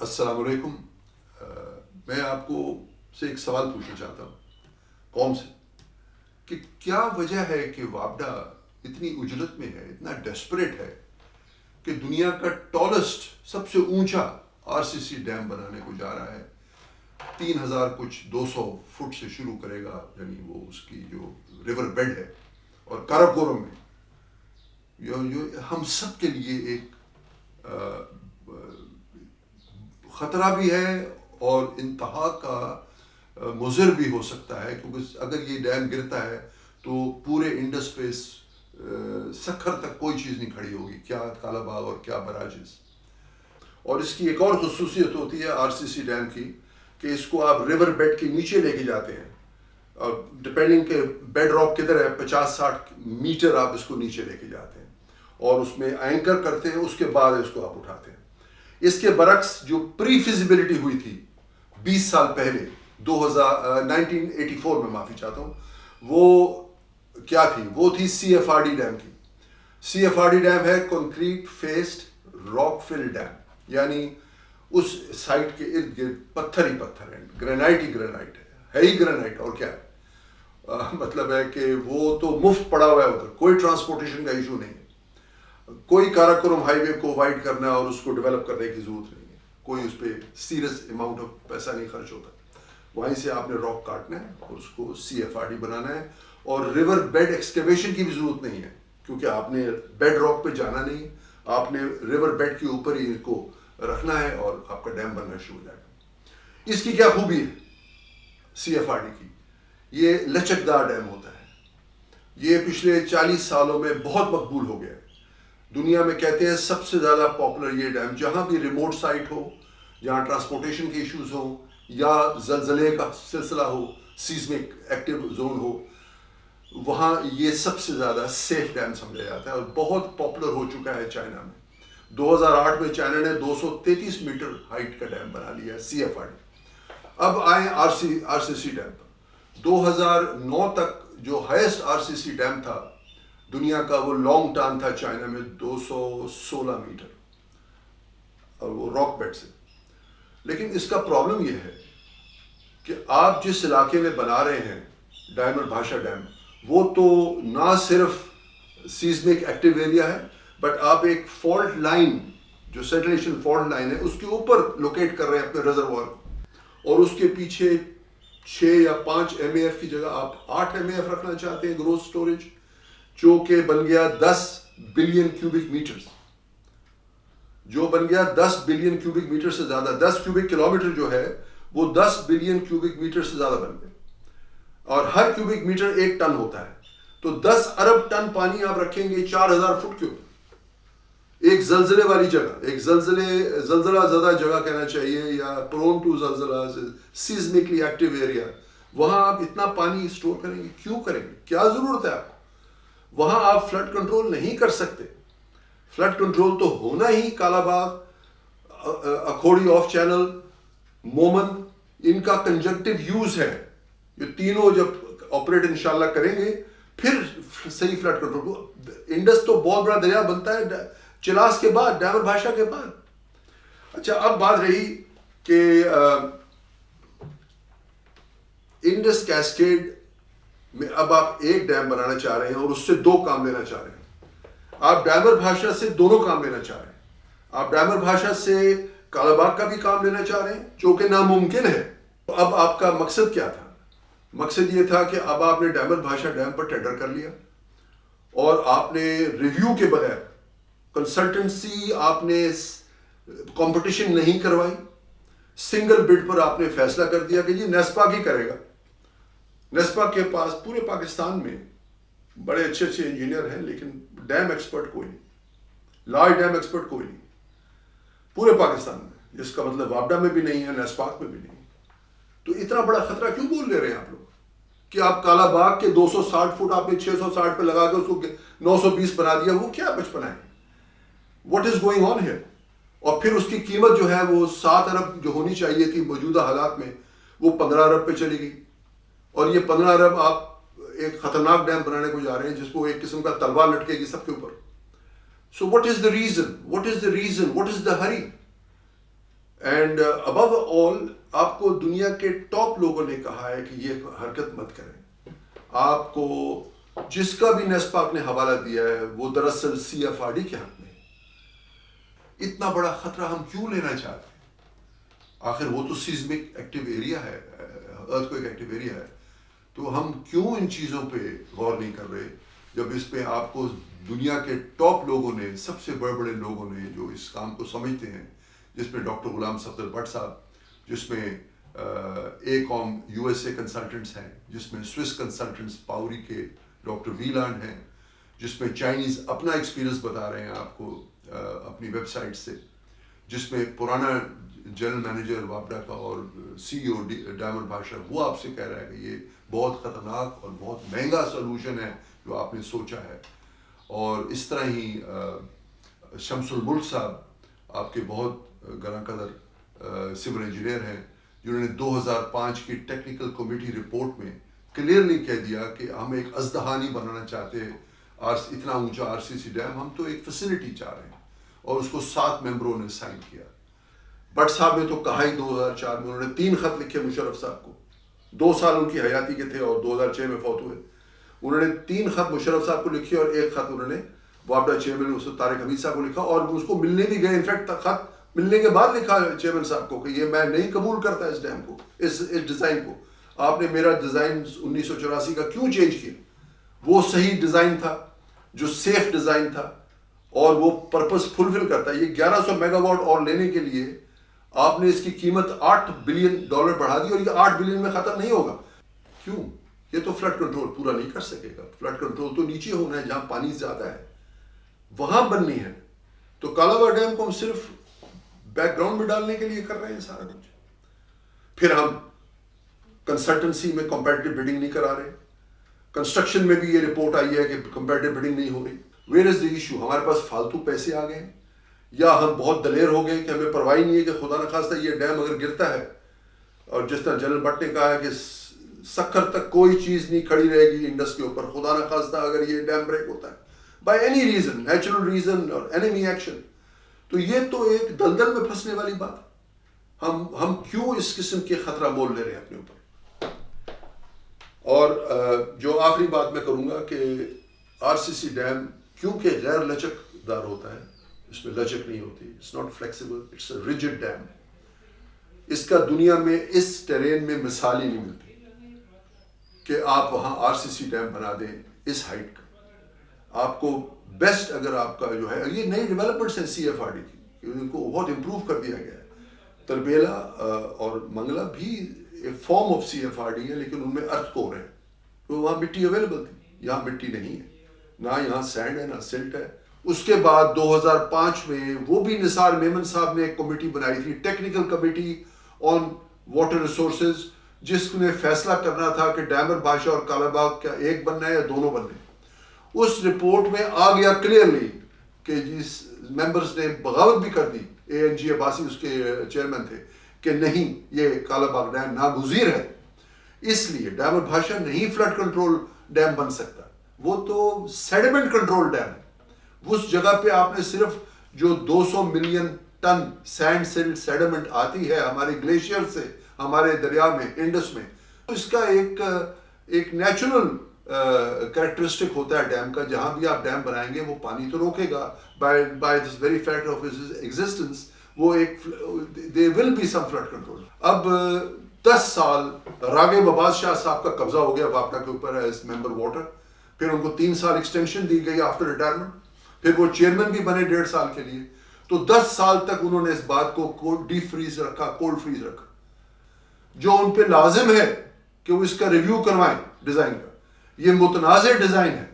السلام علیکم. میں آپ کو سے ایک سوال پوچھنا چاہتا ہوں قوم سے کہ کیا وجہ ہے کہ وابڈا اتنی اجلت میں ہے, اتنا ڈیسپریٹ ہے کہ دنیا کا ٹالسٹ سب سے اونچا آر سی سی ڈیم بنانے کو جا رہا ہے. 3,200 فٹ سے شروع کرے گا, یعنی وہ اس کی جو ریور بیڈ ہے, اور کاراکورم میں ہم سب کے لیے ایک خطرہ بھی ہے اور انتہا کا مضر بھی ہو سکتا ہے, کیونکہ اگر یہ ڈیم گرتا ہے تو پورے انڈس پہ سکھر تک کوئی چیز نہیں کھڑی ہوگی, کیا کالا باغ اور کیا براجز. اور اس کی ایک اور خصوصیت ہوتی ہے آر سی سی ڈیم کی کہ اس کو آپ ریور بیڈ کے نیچے لے کے جاتے ہیں, اور ڈپینڈنگ کہ بیڈ راک کدھر ہے 50-60 میٹر آپ اس کو نیچے لے کے جاتے ہیں اور اس میں اینکر کرتے ہیں, اس کے بعد اس کو آپ اٹھاتے ہیں. اس کے برعکس جو پری فیزیبلٹی ہوئی تھی 20 سال پہلے 1984 میں معافی چاہتا ہوں, وہ کیا تھی؟ وہ تھی C F R D dam کی. C F R D dam ہے concrete faced rock fill dam, یعنی اس سائٹ کے ارد گرد پتھر ہی پتھر ہیں, گرینائٹ ہی گرینائٹ ہے ہی گرینائٹ, اور کیا ہے مطلب ہے کہ وہ تو مفت پڑا ہوا ہے ادھر, کوئی ٹرانسپورٹیشن کا ایشو نہیں ہے, کوئی کاراکورم ہائی وے کو وائڈ کرنا اور اس کو ڈیولپ کرنے کی ضرورت نہیں ہے, کوئی اس پہ سیریس اماؤنٹ آف پیسہ نہیں خرچ ہوتا. وہیں سے آپ نے راک کاٹنا ہے اور اس کو سی ایف آر ڈی بنانا ہے, اور ریور بیڈ ایکسکیویشن کی بھی ضرورت نہیں ہے, کیونکہ آپ نے بیڈ راک پہ جانا نہیں, آپ نے ریور بیڈ کے اوپر ہی اس کو رکھنا ہے اور آپ کا ڈیم بننا شروع ہو جائے گا. اس کی کیا خوبی ہے سی ایف آر ڈی کی؟ یہ لچکدار ڈیم ہوتا ہے. یہ پچھلے 40 سالوں میں بہت مقبول ہو گیا ہے. دنیا میں کہتے ہیں سب سے زیادہ پاپولر یہ ڈیم, جہاں بھی ریموٹ سائٹ ہو, جہاں ٹرانسپورٹیشن کے ایشوز ہوں یا زلزلے کا سلسلہ ہو, سیزمک ایکٹیو زون ہو, وہاں یہ سب سے زیادہ سیف ڈیم سمجھا جاتا ہے اور بہت پاپولر ہو چکا ہے چائنا میں. 2008 میں چائنا نے 233 میٹر ہائٹ کا ڈیم بنا لیا ہے سی ایف آر ڈی. اب آئیں آر سی سی ڈیم پر. 2009 تک جو ہائیسٹ آر سی سی ڈیم تھا دنیا کا, وہ لانگ ٹان تھا چائنا میں 216 میٹر, اور وہ راک بیڈ سے. لیکن اس کا پرابلم یہ ہے کہ آپ جس علاقے میں بنا رہے ہیں ڈائمر بھاشا ڈیم, وہ تو نہ صرف سیزمک ایکٹیو ایریا ہے, بٹ آپ ایک فالٹ لائن, جو سیٹلیشن فالٹ لائن ہے, اس کے اوپر لوکیٹ کر رہے ہیں اپنے ریزروار کو, اور اس کے پیچھے 6 یا 5 ایم اے ایف کی جگہ آپ 8 ایم اے ایف رکھنا چاہتے ہیں گروتھ سٹوریج, جو کہ بن گیا 10 بلین کیوبک میٹرز, جو بن گیا 10 بلین کیوبک میٹر سے زیادہ. 10 کیوبک کلومیٹر جو ہے وہ 10 بلین کیوبک میٹر سے زیادہ بن گیا, اور ہر کیوبک میٹر 1 ٹن ہوتا ہے. تو 10 ارب ٹن پانی آپ رکھیں گے 4,000 فٹ کے اوپر, ایک زلزلے والی جگہ, ایک زلزلہ زدہ جگہ کہنا چاہیے, یا پرون ٹو زلزلہ, سیزمکلی ایکٹیو ایریا, وہاں آپ اتنا پانی اسٹور کریں گے؟ کیوں کریں گے؟ کیا ضرورت ہے آپ کو؟ وہاں آپ فلڈ کنٹرول نہیں کر سکتے. فلڈ کنٹرول تو ہونا ہی کالا باغ, اکھوڑی آف چینل, مومن, ان کا کنجنکٹیو یوز ہے. یہ تینوں جب آپریٹ انشاءاللہ کریں گے پھر صحیح فلڈ کنٹرول. انڈس تو بہت بڑا دریا بنتا ہے چلاس کے بعد, ڈائمر بھاشا کے بعد. اچھا, اب بات رہی کہ انڈس کیسکیڈ میں اب آپ ایک ڈیم بنانا چاہ رہے ہیں اور اس سے 2 کام لینا چاہ رہے ہیں. آپ ڈائمر بھاشا سے دونوں کام لینا چاہ رہے ہیں. آپ ڈائمر بھاشا سے کالا باغ کا بھی کام لینا چاہ رہے ہیں, جو کہ ناممکن ہے. تو اب آپ کا مقصد کیا تھا؟ مقصد یہ تھا کہ اب آپ نے ڈائمر بھاشا ڈیم پر ٹینڈر کر لیا, اور آپ نے ریویو کے بغیر, کنسلٹنسی آپ نے کمپٹیشن نہیں کروائی, سنگل بڈ پر آپ نے فیصلہ کر دیا کہ جی نیسپا کی کرے گا. نیسپا کے پاس پورے پاکستان میں بڑے اچھے انجینئر ہیں, لیکن ڈیم ایکسپرٹ کوئی نہیں, لارج ڈیم ایکسپرٹ کوئی نہیں پورے پاکستان میں, جس کا مطلب وابڈا میں بھی نہیں ہے, نیسپاک میں بھی نہیں. تو اتنا بڑا خطرہ کیوں بول لے رہے ہیں آپ لوگ کہ آپ کالا باغ کے 260 فٹ آپ نے 660 پہ لگا کے اس کو 920 بنا دیا؟ وہ کیا بچپنا ہے؟ What is going on here? اور پھر اس کی قیمت جو ہے وہ 7 ارب جو ہونی چاہیے تھی موجودہ حالات میں, وہ 15 ارب پہ چلی گئی. اور یہ 15 ارب آپ ایک خطرناک ڈیم بنانے کو جا رہے ہیں جس کو ایک قسم کا تلوار لٹکے گی سب کے اوپر. سو what is the reason? What is the reason? What is the hurry? And above all آپ کو دنیا کے ٹاپ لوگوں نے کہا ہے کہ یہ حرکت مت کریں. آپ کو جس کا بھی نیسپاک نے حوالہ دیا ہے وہ دراصل CFRD کے حق میں ہے. اتنا بڑا خطرہ ہم کیوں لینا چاہتے ہیں؟ آخر وہ تو سیزمک ایکٹیو ایریا ہے، ارتھ کوئک ایکٹیو ایریا ہے. تو ہم کیوں ان چیزوں پہ غور نہیں کر رہے جب اس پہ آپ کو دنیا کے ٹاپ لوگوں نے، سب سے بڑے بڑے لوگوں نے جو اس کام کو سمجھتے ہیں، جس میں ڈاکٹر غلام صفدر بٹ صاحب، جس میں AECOM USA کنسلٹنٹس ہیں، جس میں سوئس کنسلٹنٹس پاوری کے ڈاکٹر ویلانڈ ہیں، جس میں چائنیز اپنا ایکسپیرینس بتا رہے ہیں آپ کو اپنی ویب سائٹ سے، جس میں پرانا جنرل مینیجر وابڈا کا اور CEO ڈائمنڈ بھاشا، وہ آپ سے کہہ رہا ہے کہ یہ بہت خطرناک اور بہت مہنگا سلوشن ہے جو آپ نے سوچا ہے. اور اس طرح ہی شمس الملک صاحب آپ کے بہت گراں قدر سول انجینئر ہیں، جنہوں نے 2005 کی ٹیکنیکل کمیٹی رپورٹ میں کلیئرلی کہہ دیا کہ ہم ایک ازدہا نہیں بنانا چاہتے اتنا اونچا RCC ڈیم، ہم تو ایک فیسلٹی چاہ رہے ہیں. اور اس کو 7 ممبروں نے سائن کیا. بٹ صاحب نے تو کہا ہی 2004 میں، انہوں نے 3 خط لکھے مشرف صاحب کو، 2 سال ان کی حیاتی کے تھے اور 2006 میں فوت ہوئے. انہوں نے 3 خط مشرف صاحب کو لکھے اور 1 خط انہوں نے وابڈا چیئرمین اس طارق حمید صاحب کو لکھا، اور اس کو ملنے بھی گئے. انفیکٹ خط ملنے کے بعد لکھا چیئرمین صاحب کو کہ یہ میں نہیں قبول کرتا اس ڈیم کو، اس ڈیزائن کو. آپ نے میرا ڈیزائن 1984 کا کیوں چینج کیا؟ وہ صحیح ڈیزائن تھا جو سیف ڈیزائن تھا اور وہ پرپس فلفل کرتا ہے. یہ 1100 میگا واٹ اور لینے کے لیے آپ نے اس کی قیمت $8 بلین بڑھا دی، اور یہ 8 بلین میں ختم نہیں ہوگا. کیوں؟ یہ تو فلڈ کنٹرول پورا نہیں کر سکے گا. فلڈ کنٹرول تو نیچے ہونا ہے جہاں پانی زیادہ ہے، وہاں بننی ہے. تو کالاواڑ ڈیم کو ہم صرف بیک گراؤنڈ میں ڈالنے کے لیے کر رہے ہیں سارا کچھ. پھر ہم کنسلٹنسی میں کمپیٹیٹو بڈنگ نہیں کرا رہے. کنسٹرکشن میں بھی یہ رپورٹ آئی ہے کہ کمپیٹیٹو بڈنگ نہیں ہو رہی. Where is the issue? ہمارے پاس فالتو پیسے آ گئے ہیں، یا ہم بہت دلیر ہو گئے کہ ہمیں پرواہ نہیں ہے کہ خدا نخواستہ یہ ڈیم اگر گرتا ہے، اور جس طرح جنرل بٹ نے کہا ہے کہ سکر تک کوئی چیز نہیں کھڑی رہے گی انڈس کے اوپر، خدا نخواستہ اگر یہ ڈیم بریک ہوتا ہے by any reason, natural reason اور انیمی ایکشن، تو یہ تو ایک دلدل میں پھنسنے والی بات ہے. ہم کیوں اس قسم کے خطرہ مول لے رہے ہیں اپنے اوپر؟ اور جو آخری بات میں کروں گا کہ RCC ڈیم کیونکہ غیر لچک دار ہوتا ہے، اس میں لچک نہیں ہوتی، it's not flexible, it's a rigid dam. اس کا دنیا میں اس ٹیرین میں مثال ہی نہیں ملتی کہ آپ وہاں RCC ڈیم بنا دیں اس ہائٹ کا. آپ کو بیسٹ اگر آپ کا جو ہے، یہ نئی ڈیولپمنٹس ہیں CFRD کی، ان کو بہت امپروو کر دیا گیا ہے. تربیلا اور منگلا بھی ایک فارم آف CFRD ہے، لیکن ان میں ارتھ کور ہے. تو وہاں مٹی اویلیبل تھی، یہاں مٹی نہیں ہے، نہ یہاں سینڈ ہے نہ سلٹ ہے. اس کے بعد 2005 میں وہ بھی نثار میمن صاحب نے ایک کمیٹی بنائی تھی، technical committee on water resources, جس نے فیصلہ کرنا تھا کہ ڈیمر بادشاہ اور کالا باغ کیا ایک بننا ہے یا دونوں بننے. اس رپورٹ میں آ گیا کلیئرلی کہ جس ممبرز نے بغاوت بھی کر دی، ANG عباسی اس کے چیئرمین تھے، کہ نہیں یہ کالا باغ ڈیم ناگزیر ہے. اس لیے ڈیمر بادشاہ نہیں فلڈ کنٹرول ڈیم بن سکتا، وہ تو سیڈیمنٹ کنٹرول ڈیم ہے. اس جگہ پہ آپ نے صرف جو 200 ملین ٹن سینڈ سیڈیمنٹ آتی ہے ہمارے گلیشیئر سے ہمارے دریا میں انڈس میں، اس کا ایک نیچرل کریکٹرسٹک ہوتا ہے ڈیم کا. جہاں بھی آپ ڈیم بنائیں گے وہ پانی تو روکے گا by this very fact of his existence. وہ ایک they will be some flood control. اب 10 سال راغب عباس شاہ صاحب کا قبضہ ہو گیا واپڈا کے اوپر ایز ممبر واٹر. پھر ان کو 3 سال ایکسٹینشن دی گئی آفٹر ریٹائرمنٹ. پھر وہ چیئرمین بھی بنے 1.5 سال کے لیے. تو 10 سال تک انہوں نے اس بات کو ڈیپ فریز رکھا، کولڈ فریز رکھا. جو ان پہ لازم ہے کہ وہ اس کا ریویو کروائیں ڈیزائن کا. یہ متنازع ڈیزائن ہے.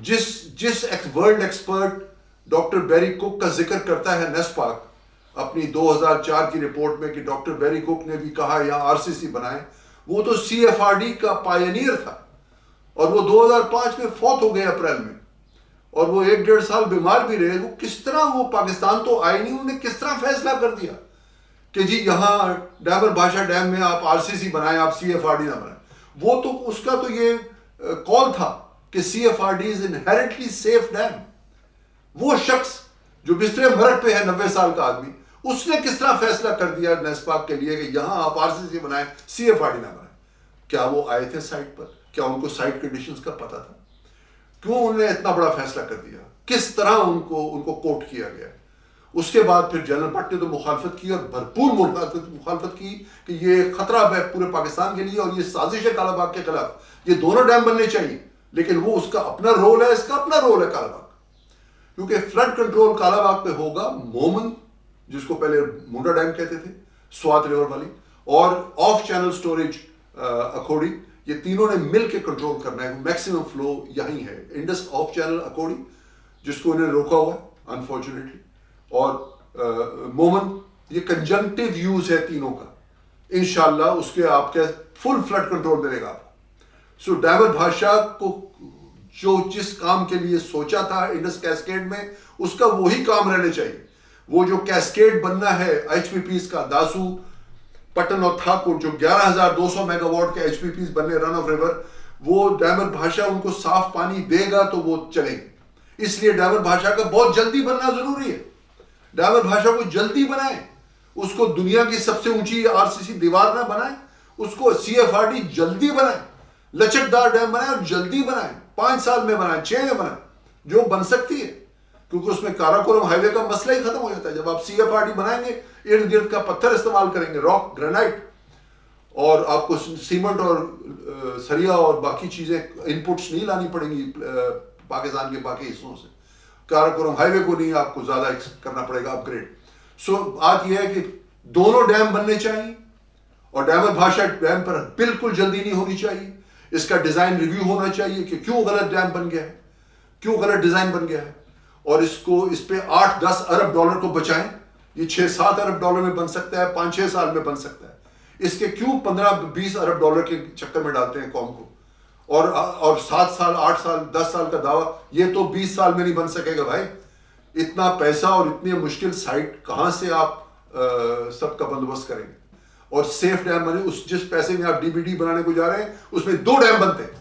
جس ورلڈ ایکسپرٹ ڈاکٹر بیری کوک کا ذکر کرتا ہے نیسپاک اپنی 2004 کی رپورٹ میں کہ ڈاکٹر بیری کوک نے بھی کہا یہاں RCC بنائیں، وہ تو CFRD کا پائنیئر تھا، اور وہ 2005 میں فوت ہو گئے اپریل میں، اور وہ 1.5 سال بیمار بھی رہے. وہ کس طرح، وہ پاکستان تو آئے نہیں، انہوں نے کس طرح فیصلہ کر دیا کہ جی یہاں ڈیمر بادشاہ ڈیم میں آپ RCC بنائیں، آپ CFRD نہ بنائیں. وہ تو اس کا تو یہ کال تھا کہ CFRD is inherently safe dam. وہ شخص جو بستر مرگ پہ ہے 90 سال کا آدمی، اس نے کس طرح فیصلہ کر دیا نیسپاک کے لیے کہ یہاں آپ RCC بنائیں, CFRD نہ بنائیں؟ کیا وہ آئے تھے سائٹ پر؟ کیا ان کو سائٹ کنڈیشنز کا پتہ تھا؟ کیوں انہوں نے اتنا بڑا فیصلہ کر دیا؟ کس طرح ان کو کوٹ کیا گیا؟ اس کے بعد پھر جنرل بٹ نے تو مخالفت کی, اور بھرپور مخالفت کی کہ یہ خطرہ ہے پورے پاکستان کے لیے, اور یہ سازش ہے کالا باغ کے خلاف, یہ دونوں ڈیم بننے چاہیے. لیکن وہ اس کا اپنا رول ہے, اس کا اپنا رول ہے کالا باغ, کیونکہ فلڈ کنٹرول کالا باغ پہ ہوگا مومن, جس کو پہلے منڈا ڈیم کہتے تھے, سوات ریور والی, اور آف چینل سٹوریج اکوڑی, یہ تینوں نے مل کے کنٹرول کرنا ہے. میکسیمم فلو یہیں ہے, انڈس آف چینل اکوڑی جس کو انہیں روکا ہوا ہے انفارچونیٹلی, اور مومن, یہ کنجنکٹیو یوز ہے تینوں کا. انشاءاللہ اس کے آپ کے فل فلڈ کنٹرول ملے گا آپ کو. سو ڈیمر بادشاہ کو جو جس کام کے لیے سوچا تھا انڈس کیسکیڈ میں, اس کا وہی کام رہنے چاہیے. وہ جو کیسکیڈ بننا ہے HPPs کا, داسو, پٹن اور تھاکر, جو 11,200 میگا واٹ کے HPPs بننے رن آف ریور, وہ ڈیمر بادشاہ ان کو صاف پانی دے گا تو وہ چلیں گے. اس لیے ڈیمر بادشاہ کا بہت جلدی بننا ضروری ہے. ڈیمر بادشاہ کو جلدی بنائیں, اس کو دنیا کی سب سے اونچی RCC دیوار نہ بنائیں, اس کو CFRD جلدی بنائیں, لچکدار ڈیم بنائیں اور جلدی بنائیں, 5 سال میں بنائیں, 6 میں بنائیں, جو بن سکتی ہے. کیونکہ اس میں کاراکورم ہائی وے کا مسئلہ ہی ختم ہو جاتا ہے. جب آپ CFRD بنائیں گے, ارد گرد کا پتھر استعمال کریں گے, راک, گرینائٹ, اور آپ کو سیمنٹ اور سریا اور باقی چیزیں ان پٹس نہیں لانی پڑیں گی پاکستان کے باقی حصوں سے. کاراکورم ہائی وے کو نہیں آپ کو زیادہ کرنا پڑے گا اپ گریڈ. سو بات یہ ہے کہ دونوں ڈیم بننے چاہیے, اور ڈیمر بادشاہ ڈیم پر بالکل جلدی نہیں ہونی چاہیے. اس کا ڈیزائن ریویو ہونا چاہیے کہ کیوں غلط ڈیم بن گیا ہے, کیوں غلط ڈیزائن بن گیا ہے, اور اس پہ 8-10 ارب ڈالر کو بچائیں. یہ 6-7 ارب ڈالر میں بن سکتا ہے, 5-6 سال میں بن سکتا ہے. اس کے کیوں 15-20 ارب ڈالر کے چکر میں ڈالتے ہیں قوم کو, اور 7 سال, 8 سال, 10 سال کا دعویٰ, یہ تو 20 سال میں نہیں بن سکے گا بھائی. اتنا پیسہ اور اتنی مشکل سائٹ کہاں سے آپ سب کا بندوبست کریں گے؟ اور سیف ڈیم بنے, جس پیسے میں آپ DBD بنانے کو جا رہے ہیں اس میں 2 ڈیم بنتے ہیں.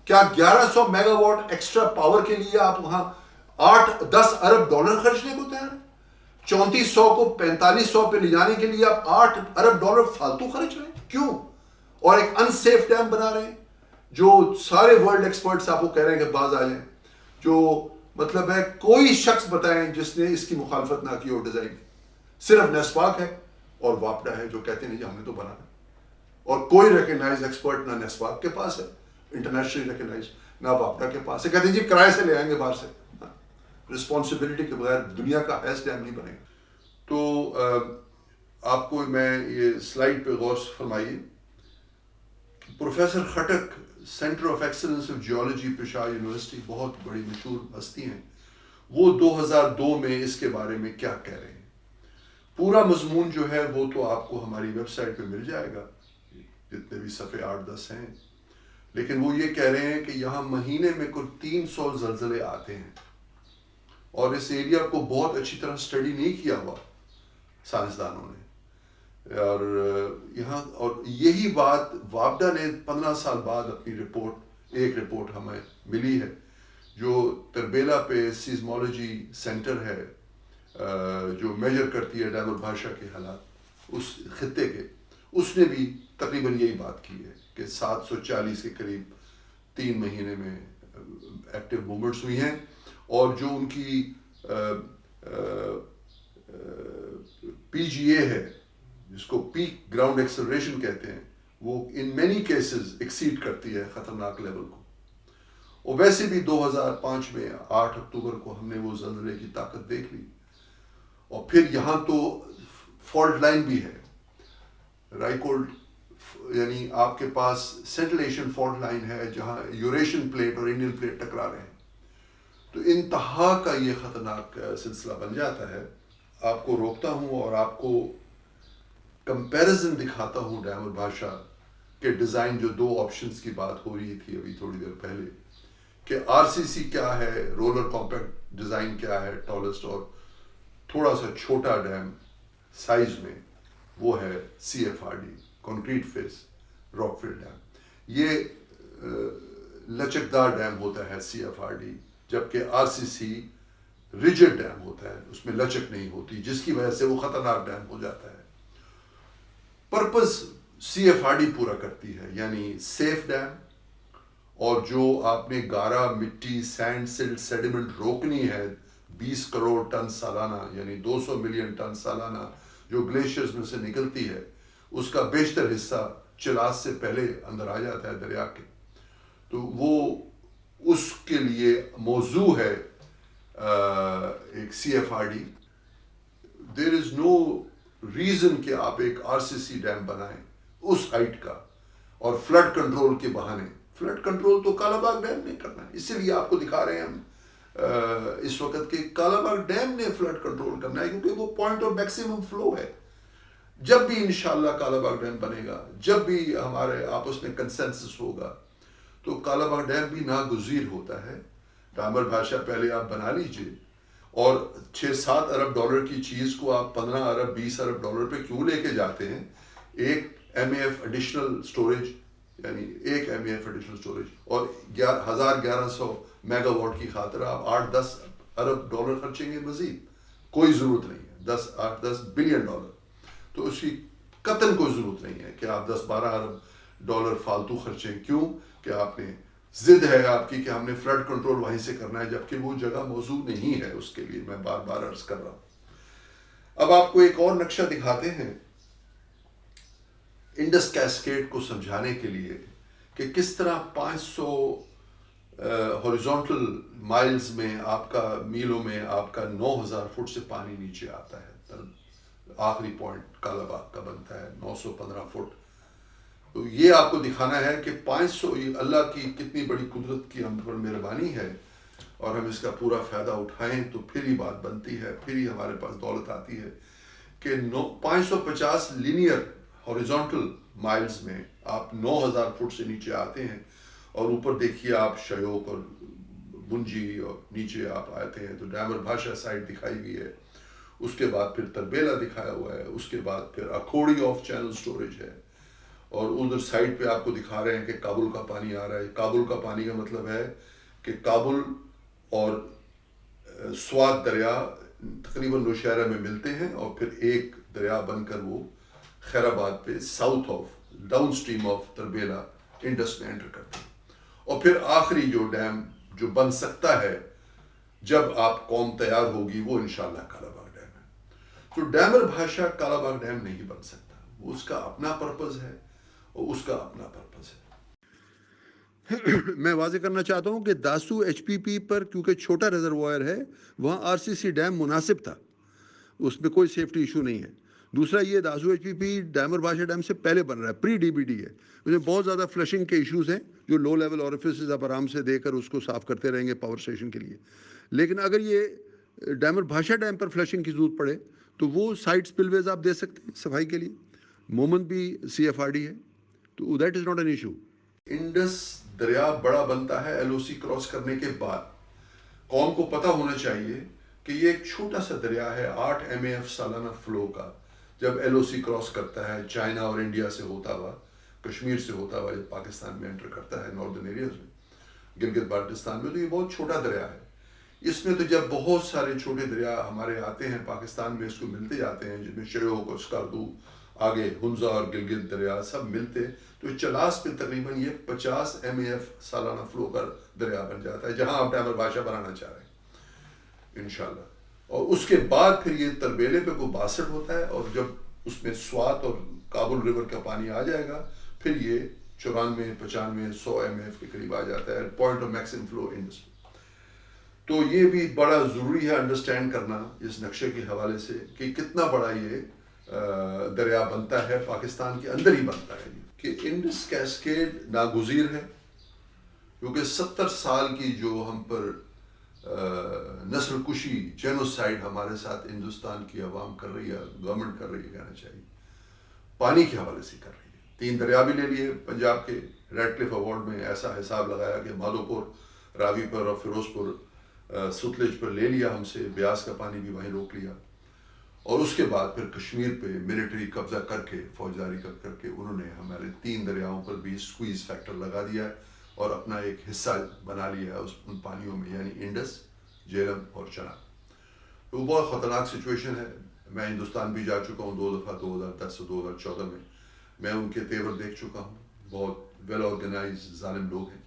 کیا 1100 میگا واٹ ایکسٹرا پاور کے لیے آپ وہاں 8-10 ارب ڈالر خرچنے کو تیار ہیں؟ 3400 کو 4500 پہ لے جانے کے لیے آپ 8 ارب ڈالر فالتو خرچ رہے ہیں, کیوں؟ اور ایک ان سیف ڈیم بنا رہے ہیں, جو سارے ورلڈ ایکسپرٹس آپ کو کہہ رہے ہیں کہ باز آ جائیں. جو مطلب ہے, کوئی شخص بتائیں جس نے اس کی مخالفت نہ کی اور ڈیزائن کی. صرف نیسپاک ہے اور واپڈا ہے جو کہتے ہیں جی ہم نے تو بنانا, اور کوئی ریکگنائز ایکسپرٹ نہ نیسپاک کے پاس ہے, انٹرنیشنلی ریکگنائز, نہ واپڈا کے پاس ہے. کہتے ہیں جی کرائے سے لے آئیں گے باہر سے, رسپانسبلٹی کے بغیر دنیا کا ایس ڈیم نہیں بنے گا. تو آپ کو میں یہ سلائڈ پہ غور فرمائیے. Professor Khattak, centre of excellence of geology, Peshawar university, بہت بڑی مشہور ہستی ہیں, وہ 2002 میں اس کے بارے میں کیا کہہ رہے ہیں. پورا مضمون جو ہے وہ تو آپ کو ہماری ویب سائٹ پہ مل جائے گا, جتنے بھی صفحے 8-10 ہیں. لیکن وہ یہ کہہ رہے ہیں کہ یہاں مہینے میں کل 300 زلزلے آتے ہیں, اور اس ایریا کو بہت اچھی طرح اسٹڈی نہیں کیا ہوا سائنسدانوں نے. اور یہاں, اور یہی بات واپڈا نے 15 سال بعد اپنی ایک رپورٹ ہمیں ملی ہے, جو تربیلا پہ سیزمولوجی سینٹر ہے, جو میجر کرتی ہے ڈیمر بادشاہ کے حالات اس خطے کے, اس نے بھی تقریباً یہی بات کی ہے کہ 740 کے قریب 3 مہینے میں ایکٹیو موومنٹس ہوئی ہیں. اور جو ان کی PGA ہے, جس کو پیک گراؤنڈ ایکسلریشن کہتے ہیں, وہ ان مینی کیسز ایکسیڈ کرتی ہے خطرناک لیول کو. اور ویسے بھی 2005 میں 8 اکتوبر کو ہم نے وہ زلزلے کی طاقت دیکھ لی. اور پھر یہاں تو فالٹ لائن بھی ہے, رائکولڈ, یعنی آپ کے پاس سینٹرل ایشین فالٹ لائن ہے جہاں یوریشین پلیٹ اور انڈین پلیٹ ٹکرا رہے ہیں. تو انتہا کا یہ خطرناک سلسلہ بن جاتا ہے. آپ کو روکتا ہوں اور آپ کو کمپیریزن دکھاتا ہوں ڈیمر بادشاہ کے ڈیزائن, جو 2 آپشنز کی بات ہو رہی تھی ابھی تھوڑی دیر پہلے, کہ RCC کیا ہے, رولر کمپیکٹ ڈیزائن کیا ہے ٹالسٹ, اور تھوڑا سا چھوٹا ڈیم سائز میں وہ ہے CFRD, concrete face rock fill dam. یہ لچکدار ڈیم ہوتا ہے CFRD, جبکہ RCC ریجڈ ڈیم ہوتا ہے، اس میں لچک نہیں ہوتی، جس کی وجہ سے وہ خطرناک ڈیم ہو جاتا ہے. Purpose C F R D پورا کرتی ہے، یعنی سیف ڈیم، اور جو آپ نے گارا، مٹی، سینڈ، سلٹ، سیڈیمنٹ روکنی ہے 20 کروڑ ٹن سالانہ، یعنی 200 ملین ٹن سالانہ جو گلیشیئرز میں سے نکلتی ہے، اس کا بیشتر حصہ چلاس سے پہلے اندر آ جاتا ہے دریا کے. تو وہ اس کے لیے موضوع ہے ایک سی ایف آر ڈی. دیر از نو ریزن کہ آپ ایک آر سی سی ڈیم بنائیں اس ہائٹ کا اور فلڈ کنٹرول کے بہانے. فلڈ کنٹرول تو کالا باغ ڈیم نے کرنا ہے، اسی لیے آپ کو دکھا رہے ہیں ہم اس وقت کہ کالا باغ ڈیم نے فلڈ کنٹرول کرنا ہے، کیونکہ وہ پوائنٹ آف میکسیمم فلو ہے. جب بھی انشاءاللہ کالا باغ ڈیم بنے گا، جب بھی ہمارے آپس میں کنسنسس ہوگا، تو کالا باغ ڈیم بھی ناگزیر ہوتا ہے. ڈامر بھاشا پہلے آپ بنا لیجئے، اور 6-7 ارب ڈالر کی چیز کو آپ 15 ارب 20 ارب ڈالر پہ کیوں لے کے جاتے ہیں؟ ایک M A F additional storage, یعنی 1 M A F additional storage, اور 1100 میگا واٹ کی خاطر آپ 8-10 ارب ڈالر خرچیں گے مزید. کوئی ضرورت نہیں ہے. 8-10 بلین ڈالر تو اس کی قطن کوئی ضرورت نہیں ہے کہ آپ 10-12 ارب ڈالر فالتو خرچیں. کیوں کہ آپ نے ضد ہے آپ کی کہ ہم نے فلڈ کنٹرول وہیں سے کرنا ہے، جبکہ وہ جگہ موجود نہیں ہے اس کے لیے. میں بار بار عرض کر رہا ہوں. اب آپ کو ایک اور نقشہ دکھاتے ہیں انڈس کیسکیڈ کو سمجھانے کے لیے کہ کس طرح 500 ہاریزونٹل مائلز میں آپ کا، میلوں میں آپ کا 9000 فٹ سے پانی نیچے آتا ہے. آخری پوائنٹ کالا باغ کا بنتا ہے 915 فٹ. تو یہ آپ کو دکھانا ہے کہ 500 اللہ کی کتنی بڑی قدرت کی ہم پر مہربانی ہے، اور ہم اس کا پورا فائدہ اٹھائیں تو پھر ہی بات بنتی ہے، پھر ہی ہمارے پاس دولت آتی ہے. کہ 550 لینئر ہاریزونٹل مائلز میں آپ 9000 فٹ سے نیچے آتے ہیں، اور اوپر دیکھیے آپ شیوک اور بنجی، اور نیچے آپ آتے ہیں تو ڈیمر بھاشا سائٹ دکھائی ہوئی ہے. اس کے بعد پھر تربیلا دکھایا ہوا ہے، اس کے بعد پھر اکھوڑی آف چینل سٹوریج ہے، اور ادھر سائٹ پہ آپ کو دکھا رہے ہیں کہ کابل کا پانی آ رہا ہے. کابل کا پانی کا مطلب ہے کہ کابل اور سوات دریا تقریباً نوشہرہ میں ملتے ہیں، اور پھر ایک دریا بن کر وہ خیر آباد پہ south of down stream of Tarbela Indus میں انٹر کرتے ہیں. اور پھر آخری جو ڈیم جو بن سکتا ہے جب آپ قوم تیار ہوگی، وہ انشاءاللہ کالا باغ ڈیم ہے. تو ڈیمر بھاشا کالا باغ ڈیم نہیں بن سکتا، وہ اس کا اپنا پرپز ہے اور اس کا اپنا پرپز ہے. میں واضح کرنا چاہتا ہوں کہ داسو ایچ پی پی پر کیونکہ چھوٹا ریزروائر ہے، وہاں آر سی سی ڈیم مناسب تھا، اس میں کوئی سیفٹی ایشو نہیں ہے. دوسرا یہ داسو ایچ پی پی ڈیمر بھاشا ڈیم سے پہلے بن رہا ہے، پری ڈی بی ڈی ہے، اس میں بہت زیادہ فلشنگ کے ایشوز ہیں جو لو لیول اوریفیسز آپ آرام سے دے کر اس کو صاف کرتے رہیں گے پاور اسٹیشن کے لیے. لیکن اگر یہ ڈیمر بھاشا ڈیم پر فلشنگ کی ضرورت پڑے تو وہ سائٹ سپل آپ دے سکتے ہیں صفائی کے لیے. مومن بھی سی ایف آر ڈی ہے، تو that is not an issue. Indus دریا بڑا بنتا ہے ایل او سی کراس کرنے کے بعد. قوم کو پتہ ہونا چاہیے کہ یہ ایک چھوٹا سا دریا ہے 8 ایم اے ایف سالانہ فلو کا. جب ایل او سی کراس کرتا ہے چائنا اور انڈیا سے ہوتا ہوا، کشمیر سے ہوتا ہوا، جب پاکستان میں انٹر کرتا ہے ناردرن ایریاز میں، گلگت بالٹستان میں، تو یہ بہت چھوٹا دریا ہے. اس میں تو جب بہت سارے چھوٹے دریا ہمارے آتے ہیں پاکستان میں، اس کو ملتے جاتے ہیں، جن میں شیوک اور اسکردو، آگے ہنزا اور گلگت دریا سب ملتے، تو چلاس پہ تقریباً یہ 50 ایم اے ایف سالانہ فلو کا دریا بن جاتا ہے، جہاں آپ ڈیمر بھاشا بنانا چاہ رہے ہیں انشاءاللہ. اور اس کے بعد پھر یہ تربیلے پہ کو 62 ہوتا ہے، اور جب اس میں سوات اور کابل ریور کا پانی آ جائے گا، پھر یہ 94 95 100 ایم اے ایف کے قریب آ جاتا ہے point of maximum flu Indus. تو یہ بھی بڑا ضروری ہے انڈرسٹینڈ کرنا اس نقشے کے حوالے سے کہ کتنا بڑا یہ دریا بنتا ہے، پاکستان کے اندر ہی بنتا ہے. کہ انڈس کیسکیڈ ناگزیر ہے، کیونکہ 70 سال کی جو ہم پر نسل کشی، جینوسائیڈ ہمارے ساتھ ہندوستان کی عوام کر رہی ہے، گورنمنٹ کر رہی ہے، کہنا چاہیے پانی کے حوالے سے کر رہی ہے. 3 دریا بھی لے لیے پنجاب کے. ریڈ کلف ایوارڈ میں ایسا حساب لگایا کہ مادھو پور، راوی پر اور فیروز پور، ستلج پر لے لیا ہم سے، بیاس کا پانی بھی وہیں روک لیا. اور اس کے بعد پھر کشمیر پہ ملٹری قبضہ کر کے، فوجداری کر کے انہوں نے ہمارے 3 دریاؤں پر بھی سکویز فیکٹر لگا دیا ہے، اور اپنا ایک حصہ بنا لیا ہے ان پانیوں میں، یعنی انڈس، جہلم اور چناب. وہ بہت خطرناک سچویشن ہے. میں ہندوستان بھی جا چکا ہوں 2 دفعہ, 2010 سے 2014 میں. میں ان کے تیور دیکھ چکا ہوں, بہت ویل آرگنائز ظالم لوگ ہیں.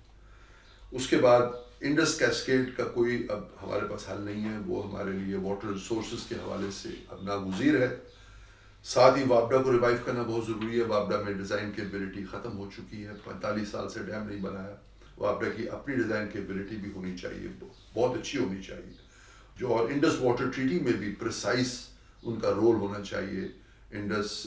اس کے بعد انڈس کیسکیڈ کا کوئی اب ہمارے پاس حل نہیں ہے, وہ ہمارے لیے واٹر ریسورسز کے حوالے سے اب ناگزیر ہے. ساتھ ہی وابڈا کو ریوائیو کرنا بہت ضروری ہے. وابڈا میں ڈیزائن کیپبلٹی ختم ہو چکی ہے, 45 سال سے ڈیم نہیں بنایا. وابڈا کی اپنی ڈیزائن کیپبلٹی بھی ہونی چاہیے, بہت اچھی ہونی چاہیے. جو اور انڈس واٹر ٹریٹی میں بھی پریسائز ان کا رول ہونا چاہیے. انڈس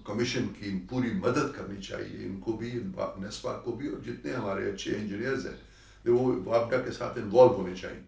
کمیشن کی پوری مدد کرنی چاہیے ان کو بھی, نیسپا کو بھی, اور جتنے ہمارے اچھے انجینئرز ہیں وہ وابڈا کے ساتھ انوالو ہونے چاہیے.